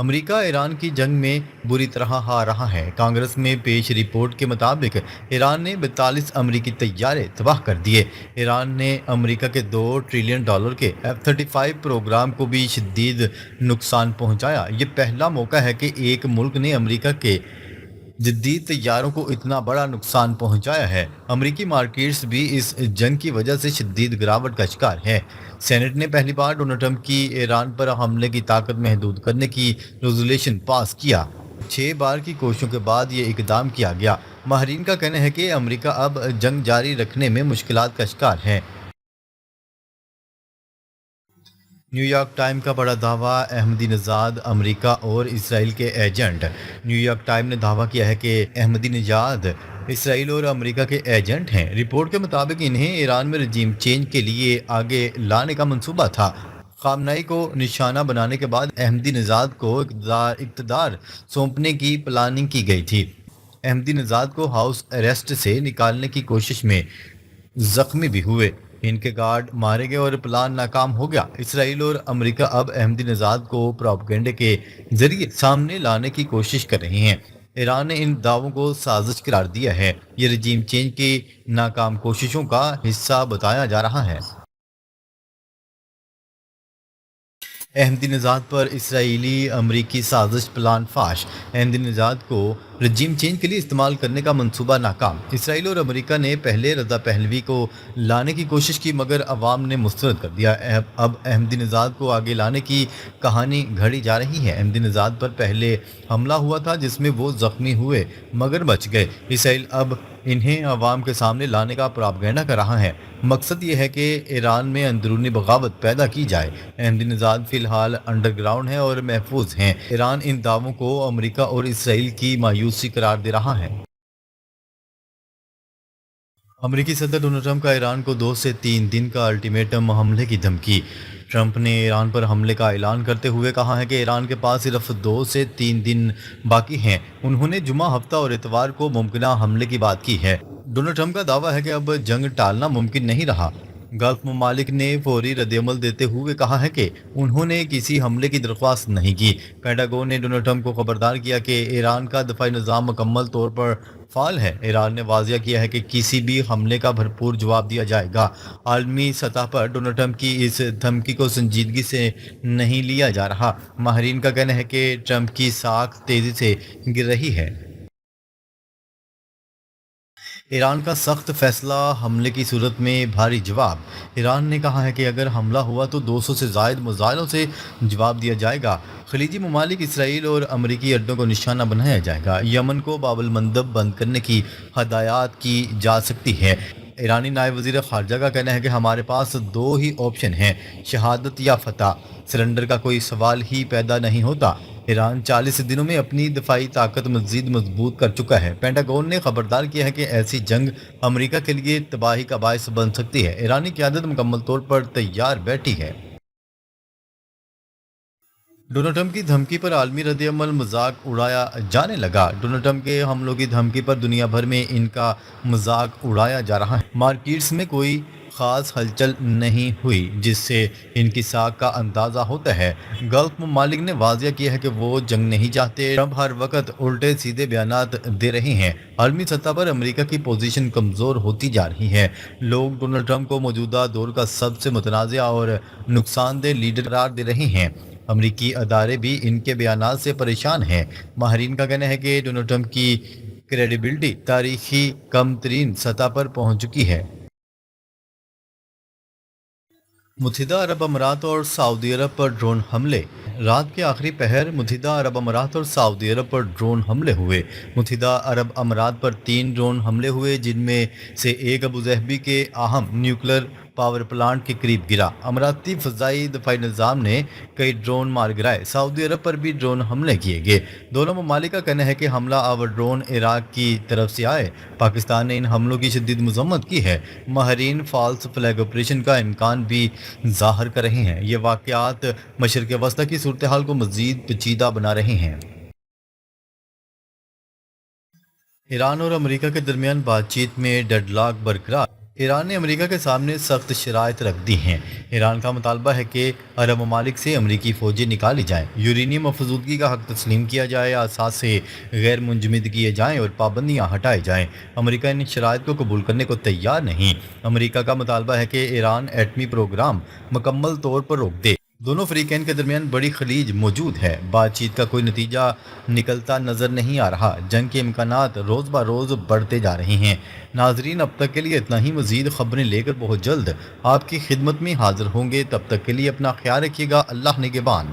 امریکہ ایران کی جنگ میں بری طرح ہار رہا ہے۔ کانگریس میں پیش رپورٹ کے مطابق ایران نے 42 امریکی طیارے تباہ کر دیے۔ ایران نے امریکہ کے $2 ٹریلین کے F-35 پروگرام کو بھی شدید نقصان پہنچایا۔ یہ پہلا موقع ہے کہ ایک ملک نے امریکہ کے جدید طیاروں کو اتنا بڑا نقصان پہنچایا ہے۔ امریکی مارکیٹس بھی اس جنگ کی وجہ سے شدید گراوٹ کا شکار ہے۔ سینٹ نے پہلی بار ڈونلڈ ٹرمپ کی ایران پر حملے کی طاقت محدود کرنے کی ریزولوشن پاس کیا۔ 6 بار کی کوششوں کے بعد یہ اقدام کیا گیا۔ ماہرین کا کہنا ہے کہ امریکہ اب جنگ جاری رکھنے میں مشکلات کا شکار ہے۔ نیو یارک ٹائم کا بڑا دعویٰ، احمدی نژاد امریکہ اور اسرائیل کے ایجنٹ۔ نیو یارک ٹائم نے دعویٰ کیا ہے کہ احمدی نژاد اسرائیل اور امریکہ کے ایجنٹ ہیں۔ رپورٹ کے مطابق انہیں ایران میں رجیم چینج کے لیے آگے لانے کا منصوبہ تھا۔ خامنئی کو نشانہ بنانے کے بعد احمدی نژاد کو اقتدار سونپنے کی پلاننگ کی گئی تھی۔ احمدی نژاد کو ہاؤس اریسٹ سے نکالنے کی کوشش میں زخمی بھی ہوئے۔ ان کے گارڈ مارے گئے اور پلان ناکام ہو گیا۔ اسرائیل اور امریکہ اب احمدی نژاد کو پروپیگنڈے کے ذریعے سامنے لانے کی کوشش کر رہے ہیں۔ ایران نے ان دعووں کو سازش قرار دیا ہے۔ یہ رجیم چینج کی ناکام کوششوں کا حصہ بتایا جا رہا ہے۔ احمدی نژاد پر اسرائیلی امریکی سازش پلان فاش۔ احمدی نژاد کو رجیم چینج کے لیے استعمال کرنے کا منصوبہ ناکام۔ اسرائیل اور امریکہ نے پہلے رضا پہلوی کو لانے کی کوشش کی مگر عوام نے مسترد کر دیا۔ اب احمدی نژاد کو آگے لانے کی کہانی گھڑی جا رہی ہے۔ احمدی نژاد پر پہلے حملہ ہوا تھا جس میں وہ زخمی ہوئے مگر بچ گئے۔ اسرائیل اب انہیں عوام کے سامنے لانے کا پروپیگنڈا کر رہا ہے۔ مقصد یہ ہے کہ ایران میں اندرونی بغاوت پیدا کی جائے۔ احمدی نژاد فی الحال انڈر گراؤنڈ ہیں اور محفوظ ہیں۔ ایران ان دعووں کو امریکہ اور اسرائیل کی مایوسی قرار دے رہا ہے۔ امریکی صدر ڈونلڈ ٹرمپ کا ایران کو 2 سے 3 دن کا الٹیمیٹم، حملے کی دھمکی۔ ٹرمپ نے ایران پر حملے کا اعلان کرتے ہوئے کہا ہے کہ ایران کے پاس صرف 2 سے 3 دن باقی ہیں۔ انہوں نے جمعہ، ہفتہ اور اتوار کو ممکنہ حملے کی بات کی ہے۔ ڈونلڈ ٹرمپ کا دعویٰ ہے کہ اب جنگ ٹالنا ممکن نہیں رہا۔ گلف ممالک نے فوری ردعمل دیتے ہوئے کہا ہے کہ انہوں نے کسی حملے کی درخواست نہیں کی۔ پینٹاگون نے ڈونلڈ ٹرمپ کو خبردار کیا کہ ایران کا دفاعی نظام مکمل طور پر فعال ہے۔ ایران نے واضح کیا ہے کہ کسی بھی حملے کا بھرپور جواب دیا جائے گا۔ عالمی سطح پر ڈونلڈ ٹرمپ کی اس دھمکی کو سنجیدگی سے نہیں لیا جا رہا۔ ماہرین کا کہنا ہے کہ ٹرمپ کی ساکھ تیزی سے گر رہی ہے۔ ایران کا سخت فیصلہ، حملے کی صورت میں بھاری جواب۔ ایران نے کہا ہے کہ اگر حملہ ہوا تو 200 سے زائد میزائلوں سے جواب دیا جائے گا۔ خلیجی ممالک، اسرائیل اور امریکی اڈوں کو نشانہ بنایا جائے گا۔ یمن کو باب المندب بند کرنے کی ہدایات کی جا سکتی ہے۔ ایرانی نائب وزیر خارجہ کا کہنا ہے کہ ہمارے پاس 2 ہی آپشن ہیں، شہادت یا فتح۔ سرنڈر کا کوئی سوال ہی پیدا نہیں ہوتا۔ ایران 40 دنوں میں اپنی دفاعی طاقت مزید مضبوط کر چکا ہے۔ پینٹاگون نے خبردار کیا ہے کہ ایسی جنگ امریکہ کے لیے تباہی کا باعث بن سکتی ہے۔ ایرانی قیادت مکمل طور پر تیار بیٹھی ہے۔ ڈونلڈ ٹرمپ کی دھمکی پر عالمی رد عمل، مذاق اڑایا جانے لگا۔ ڈونلڈ ٹرمپ کے حملوں کی دھمکی پر دنیا بھر میں ان کا مذاق اڑایا جا رہا ہے۔ مارکیٹس میں کوئی خاص ہلچل نہیں ہوئی جس سے ان کی ساکھ کا اندازہ ہوتا ہے۔ گلف ممالک نے واضح کیا ہے کہ وہ جنگ نہیں چاہتے۔ ٹرمپ ہر وقت الٹے سیدھے بیانات دے رہے ہیں۔ عالمی سطح پر امریکہ کی پوزیشن کمزور ہوتی جا رہی ہے۔ لوگ ڈونلڈ ٹرمپ کو موجودہ دور کا سب سے متنازع اور نقصان دہ لیڈر قرار دے رہے ہیں۔ امریکی ادارے بھی ان کے بیانات سے پریشان ہیں۔ ماہرین کا کہنا ہے کہ ڈونلڈ ٹرمپ کی کریڈیبلٹی تاریخی کم ترین سطح پر پہنچ چکی ہے۔ متحدہ عرب امارات اور سعودی عرب پر ڈرون حملے۔ رات کے آخری پہر متحدہ عرب امارات اور سعودی عرب پر ڈرون حملے ہوئے۔ متحدہ عرب امارات پر 3 ڈرون حملے ہوئے جن میں سے ایک ابوظہبی کے اہم نیوکلیر پاور پلانٹ کے قریب گرا۔ اماراتی فضائی دفاعی نظام نے کئی ڈرون مار گرائے۔ سعودی عرب پر بھی ڈرون حملے کیے گئے۔ دونوں ممالک کا کہنا ہے کہ حملہ آور ڈرون عراق کی طرف سے آئے۔ پاکستان نے ان حملوں کی شدید مذمت کی ہے۔ ماہرین فالس فلیگ آپریشن کا امکان بھی ظاہر کر رہے ہیں۔ یہ واقعات مشرق وسطی کی صورتحال کو مزید پیچیدہ بنا رہے ہیں۔ ایران اور امریکہ کے درمیان بات چیت میں ڈیڈ لاک برقرار۔ ایران نے امریکہ کے سامنے سخت شرائط رکھ دی ہیں۔ ایران کا مطالبہ ہے کہ عرب ممالک سے امریکی فوجیں نکالی جائیں، یورینیم افزودگی کا حق تسلیم کیا جائے، اثاثے غیر منجمد کیے جائیں اور پابندیاں ہٹائی جائیں۔ امریکہ ان شرائط کو قبول کرنے کو تیار نہیں۔ امریکہ کا مطالبہ ہے کہ ایران ایٹمی پروگرام مکمل طور پر روک دے۔ دونوں فریقین کے درمیان بڑی خلیج موجود ہے، بات چیت کا کوئی نتیجہ نکلتا نظر نہیں آ رہا، جنگ کے امکانات روز بہ روز بڑھتے جا رہے ہیں۔ ناظرین، اب تک کے لیے اتنا ہی۔ مزید خبریں لے کر بہت جلد آپ کی خدمت میں حاضر ہوں گے، تب تک کے لیے اپنا خیال رکھیے گا۔ اللہ نگہبان۔